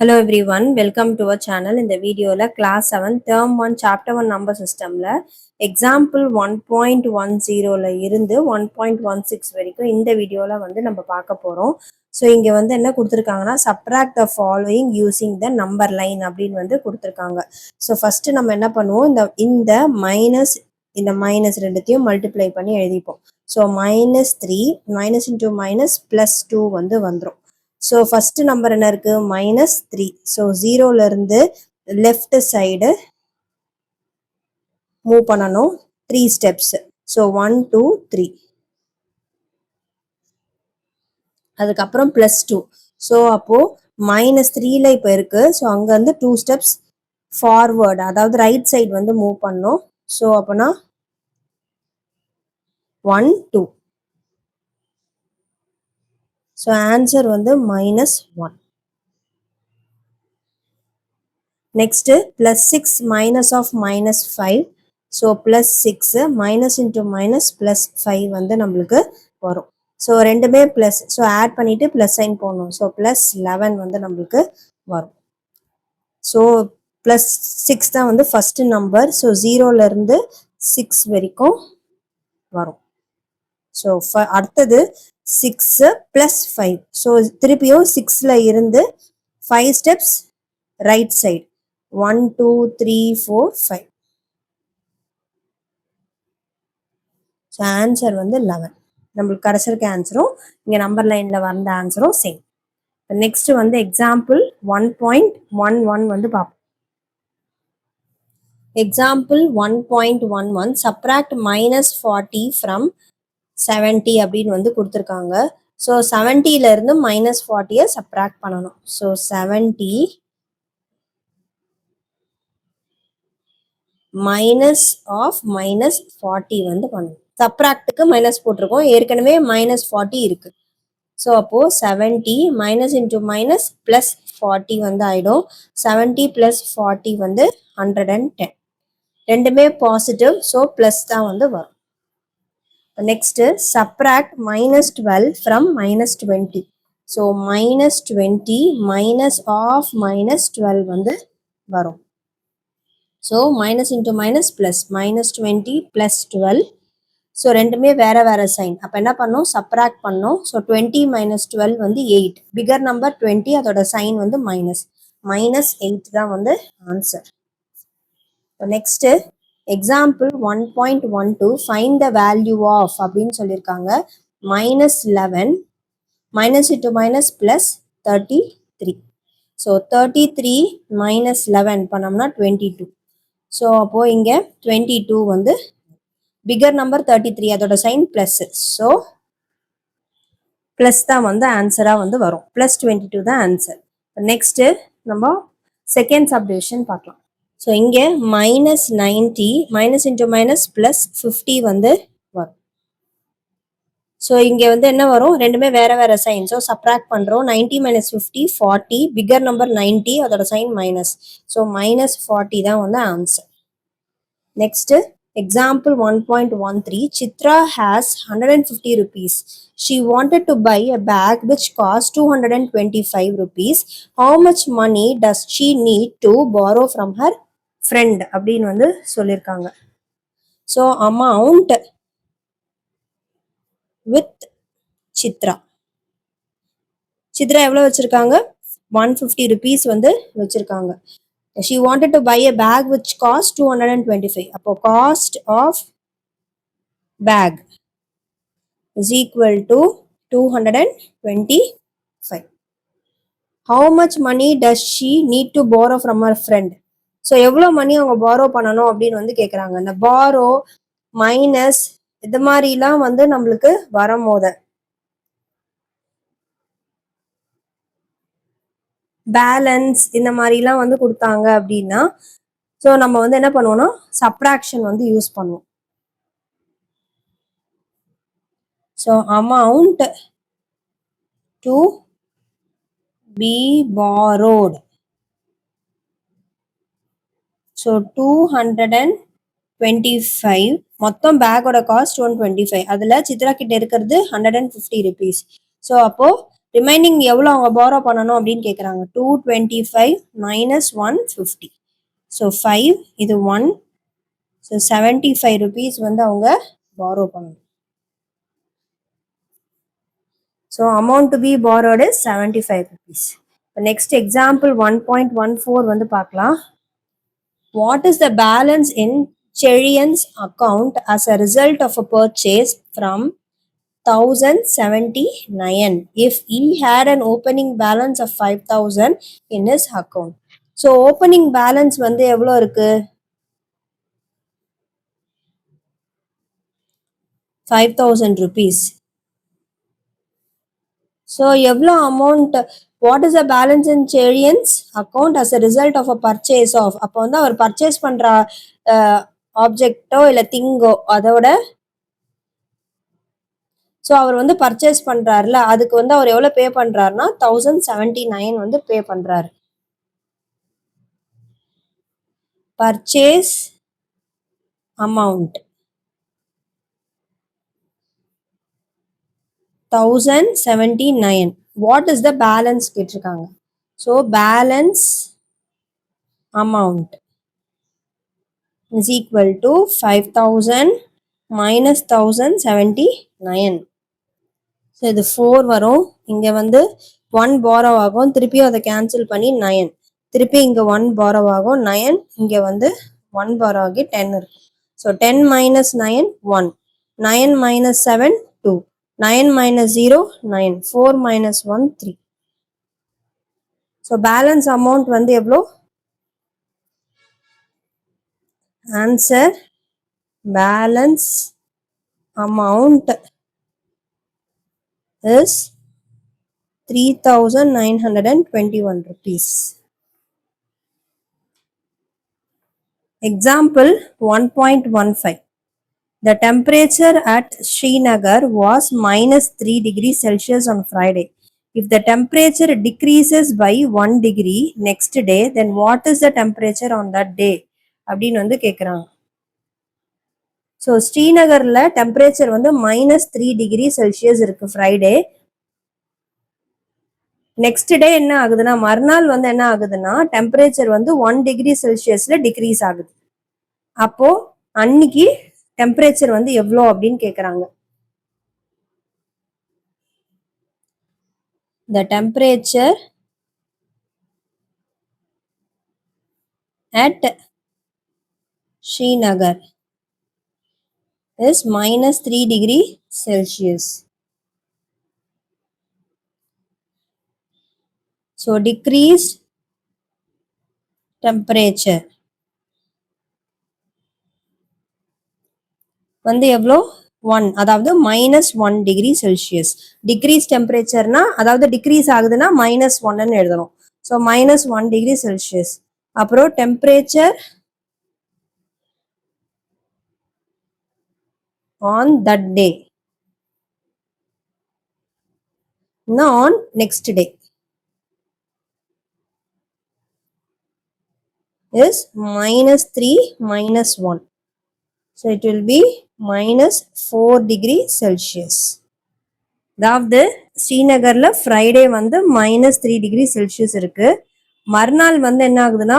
Hello everyone, welcome to our channel. In the video la class 7 term 1 chapter 1 number system la example 1.10 la இருந்து 1.16 வரைக்கும் இந்த வீடியோல வந்து நம்ம பார்க்க போறோம். ஸோ இங்க வந்து என்ன கொடுத்துருக்காங்கன்னா subtract the following using the number line அப்படின்னு வந்து கொடுத்துருக்காங்க. ஸோ ஃபர்ஸ்ட் நம்ம என்ன பண்ணுவோம், இந்த மைனஸ் இந்த மைனஸ் ரெண்டுத்தையும் மல்டிப்ளை பண்ணி எழுதிப்போம். So -3 minus into minus plus 2 வந்து வந்துடும். ஸோ ஃபர்ஸ்ட் நம்பர் என்ன இருக்கு, -3. ஸோ ஜீரோல இருந்து லெஃப்ட் சைடு மூவ் பண்ணணும் 3 ஸ்டெப்ஸ். ஸோ 1 2 3, அதுக்கப்புறம் +2. ஸோ அப்போ -3ல இப்போ இருக்கு. ஸோ அங்க இருந்து 2 ஸ்டெப்ஸ் ஃபார்வர்டு, அதாவது ரைட் சைடு வந்து மூவ் பண்ணணும். ஸோ அப்போனா 1 2. ஸோ ஆன்சர் வந்து -1. Next +6 minus of -5. So +6 minus into minus +5 வந்து நம்மளுக்கு வரும். ஸோ ரெண்டுமே ப்ளஸ், ஸோ ஆட் பண்ணிட்டு ப்ளஸ் சைன் போடணும். ஸோ +11 வந்து நம்மளுக்கு வரும். ஸோ +6 தான் வந்து ஃபர்ஸ்ட் நம்பர். ஸோ ஜீரோல இருந்து 6 வரைக்கும் வரும். ஸோ அடுத்தது 6 + 5. ஸோ திருப்பியும் 6ல இருந்து 5 steps right side 1 2 3 4 5. So answer வந்து 11. நம்மளுக்கு கடைசிக்கு ஆன்சரும் இங்கே நம்பர் லைன்ல வந்த ஆன்சரும் சேம். நெக்ஸ்ட் வந்து எக்ஸாம்பிள் 1.11 வந்து பார்ப்போம். எக்ஸாம்பிள் 1.11 சப்ராக்ட் -40 ஃப்ரம் 70 அப்படின்னு வந்து கொடுத்துருக்காங்க. ஸோ 70ல இருந்து -40 சப்ராக்ட் பண்ணணும். ஸோ 70 மைனஸ் ஆஃப் -40 வந்து பண்ணணும். சப்ராக்டுக்கு மைனஸ் போட்டிருக்கோம், ஏற்கனவே -40 இருக்கு. ஸோ அப்போ 70 மைனஸ் இன்டூ மைனஸ் +40 வந்து ஆயிடும். 70 + 40 வந்து 110. ரெண்டுமே பாசிட்டிவ், ஸோ ப்ளஸ் தான் வந்து வரும். Next subtract -12 from -20. So -20 minus of -12 வந்து வரும். So minus into minus plus, -20 + 12. So ரெண்டுமே வேற வேற சைன். அப்போ என்ன பண்ணோம், சப்ராக்ட் பண்ணோம். ஸோ 20 - 12 வந்து 8. பிகர் நம்பர் 20, அதோட சைன் வந்து -8 தான் வந்து answer. Next example 1.12 find the value of அப்படின்னு சொல்லியிருக்காங்க. -11 மைனஸ் இன்டூ மைனஸ் +33. ஸோ 33 - 11 பண்ணோம்னா 22. ஸோ அப்போ இங்க 22 வந்து பிகர் நம்பர் 33, அதோட சைன் பிளஸ். ஸோ பிளஸ் தான் வந்து ஆன்சரா வந்து வரும். +22 தான் ஆன்சர். நெக்ஸ்ட் நம்ம செகண்ட் சப்டிவிஷன் பார்க்கலாம். ஸோ இங்க -90 மைனஸ் இன்டூ மைனஸ் +50 வந்து வரும். ஸோ இங்க வந்து என்ன வரும், ரெண்டுமே வேற வேற சைன். ஸோ சப்ராக்ட் பண்றோம். 90 - 50 40, பிகர் நம்பர் 90, அதோட சைன் மைனஸ். ஸோ -40 தான் வந்து answer. Next example 1.13 Chitra has 150 rupees. She wanted to buy a bag which cost 225 rupees. How much money does she need to borrow from her friend அப்படின்னு வந்து சொல்லியிருக்காங்க. So amount with Chitra. Chitra எவ்வளோ வச்சிருக்காங்க, 150 rupees வந்து வச்சிருக்காங்க. She wanted to buy a bag which cost 225. அப்போ cost of bag is equal to 225. How much money does she need to borrow from her friend? So எவ்வளோ மணி அவங்க borrow பண்ணணும் அப்படின்னு வந்து கேட்குறாங்க. இந்த borrow மைனஸ் இது மாதிரிலாம் வந்து நம்மளுக்கு வரும்போது பேலன்ஸ் இந்த மாதிரிலாம் வந்து கொடுத்தாங்க அப்படின்னா, ஸோ நம்ம வந்து என்ன பண்ணுவோம்னா சப்ராக்ஷன் வந்து யூஸ் பண்ணுவோம். So amount to be borrowed. ஸோ 225, மொத்தம் பேக்கோட காஸ்ட் 125. அதில் சித்ரா கிட்ட இருக்கிறது 150 rupees. ஸோ அப்போ ரிமைனிங் எவ்வளோ அவங்க பாரோ பண்ணணும் அப்படின்னு கேட்குறாங்க. 225 minus 150. ஸோ 5 இது 1. ஸோ 75 rupees வந்து அவங்க பாரோ பண்ணணும். So amount to be borrowed is 75 rupees. Next example 1.14 வந்து பார்க்கலாம். What is the balance in Cherian's account as a result of a purchase from 1079 if he had an opening balance of 5000 in his account? So opening balance வந்து எவ்வளோ இருக்கு? 5000 rupees. So எவ்வளோ amount, what is the balance in Cherian's account as a result of a purchase of, அப்போ வந்து அவர் purchase பண்ற ஆப்ஜெக்டோ இல்லை திங்கோ அதோட, so அவர் வந்து பர்ச்சேஸ் பண்றாருல அதுக்கு வந்து அவர் எவ்வளோ பே பண்றாருன்னா 1079 வந்து பே பண்றாரு. Purchase amount 1079. What is the balance கேட்டிருக்காங்க. So balance amount is equal to 5000 minus 1079. So இது 4 வரும். இங்கே வந்து 1 borrow ஆகும். திருப்பியும் அதை கேன்சல் பண்ணி 9. திருப்பி இங்கே 1 borrow ஆகும் 9. இங்கே வந்து 1 borrow ஆகி 10 இருக்கும். So 10 minus 9 1. 9 minus 7 2. 9 minus 0 9. 4 minus 1 3. So balance amount வந்து எவ்வளோ? Answer balance amount is 3921 rupees. Example 1.15. The temperature at Srinagar was minus 3 degrees Celsius on Friday. If the temperature decreases by 1 degree next day, then what is the temperature on that day? அப்படின்னு வந்து கேட்குறாங்க. So ஸ்ரீநகர்ல temperature வந்து -3 degree Celsius இருக்கு Friday. Next day என்ன ஆகுதுன்னா மறுநாள் வந்து என்ன ஆகுதுன்னா டெம்பரேச்சர் வந்து 1 டிகிரி செல்சியஸ்ல டிக்ரீஸ் ஆகுது. அப்போ அன்னைக்கு டெம்பரேச்சர் வந்து எவ்வளோ அப்படின்னு கேட்குறாங்க. The temperature at Srinagar is -3 degree Celsius. So decreased temperature வந்து எவ்வளோ 1, அதாவது -1 டிகிரி செல்சியஸ். டிக்ரீஸ் டெம்பரேச்சர்னா அதாவது டிக்ரீஸ் ஆகுதுன்னா -1ன்னு எழுதணும். So -1 degree Celsius. அப்புறம் temperature on that day, not on next day, is -3 minus 1. So it will be -4 degree Celsius. அதாவது ஸ்ரீநகர்ல Friday வந்து -3 degree Celsius இருக்கு. மறுநாள் வந்து என்ன ஆகுதுன்னா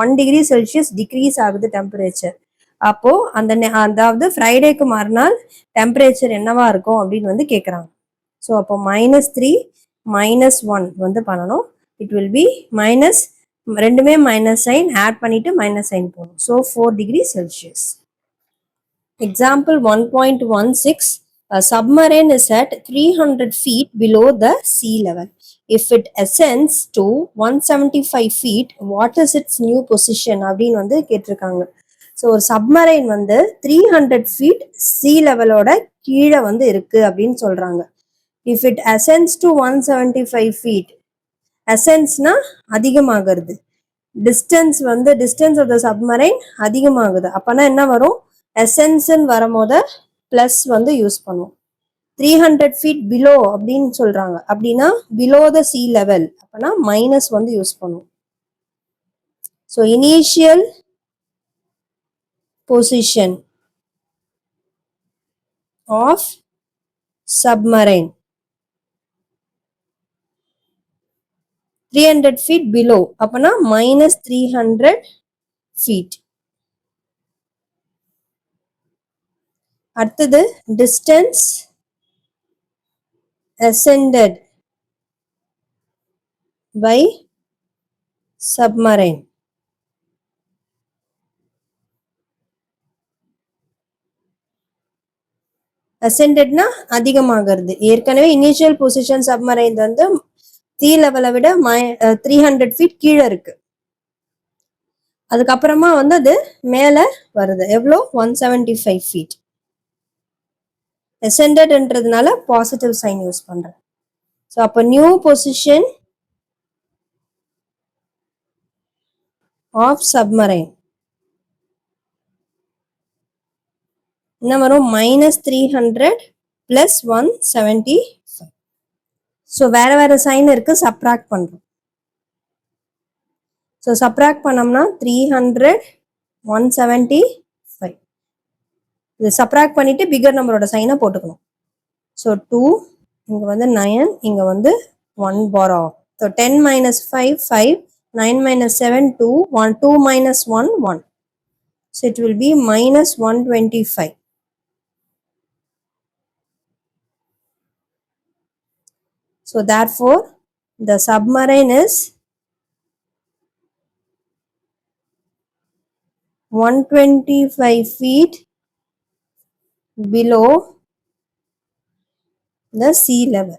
1 டிகிரி செல்சியஸ் டிக்ரீஸ் ஆகுது டெம்பரேச்சர். அப்போ அதாவது ஃப்ரைடேக்கு மறுநாள் டெம்பரேச்சர் என்னவா இருக்கும் அப்படின்னு வந்து கேட்குறாங்க. ஸோ அப்போ -3 -1 வந்து பண்ணணும். இட் வில் பி மைனஸ், ரெண்டுமே மைனஸ் சைன் ஆட் பண்ணிட்டு மைனஸ் சைன் போகணும். So 4 degree Celsius. Example 1.16. A submarine is at 300 feet below the sea level. If it ascends to 175 feet, what is its new position? அப்படின்னு வந்து கேட்டிருக்காங்க. So ஒரு submarine வந்து 300 feet C லெவலோட கீழே வந்து இருக்கு அப்படின்னு சொல்றாங்க. If it ascends to 175 feet, ascensனா அதிகமாகிறது, டிஸ்டன்ஸ் வந்து டிஸ்டன்ஸ் ஆஃப் த சப்மரைன் அதிகமாகுது. அப்பனா என்ன வரும்? எசன்ஸ்ன்னு வரும்போது பிளஸ் வந்து யூஸ் பண்ணுவோம். 300 feet பிலோ அப்படின்னு சொல்றாங்க. அப்படின்னா பிலோ த சி லெவல், அப்பனா மைனஸ் வந்து யூஸ் பண்ணுவோம். So initial position of submarine 300 feet below. அப்பனா minus 300 feet. அடுத்தது distance ascended by submarine. ascendedனா அதிகமாகிறது. ஏற்கனவே இனிஷியல் பொசிஷன் சப்மரைன் வந்து sea லெவலை விட 300 feet கீழே இருக்கு. அதுக்கப்புறமா வந்து அது மேல வருது. எவ்வளோ? 175 feet. ascendedன்றதுனால பாசிட்டிவ் சைன் யூஸ் பண்றேன். ஸோ அப்போ நியூ பொசிஷன் ஆஃப் சப்மரைன் என்ன வரும்? -300 + 175. ஸோ வேற வேற சைன் இருக்கு, சப்ராக்ட் பண்றோம். ஸோ சப்ராக்ட் பண்ணோம்னா 300 175. இது சப்ராக்ட் பண்ணிட்டு பிகர் நம்பரோட சைனை போட்டுக்கணும். ஸோ 2 இங்க வந்து 9 இங்க வந்து 1 bar ஆகும். So 10 - 5 5 9 - 7 2 1 2 - 1 1. So it will be -125. So therefore the submarine is 125 feet below the sea level.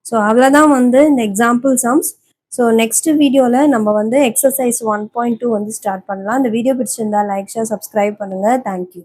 So அவ்வளோதான் வந்து இந்த எக்ஸாம்பிள் சம்ஸ். ஸோ நெக்ஸ்ட் வீடியோவில் நம்ம வந்து எக்ஸசைஸ் 1.2 வந்து ஸ்டார்ட் பண்ணலாம். இந்த வீடியோ பிடிச்சிருந்தா லைக் ஷேர் சப்ஸ்கிரைப் பண்ணுங்கள். தேங்க்யூ.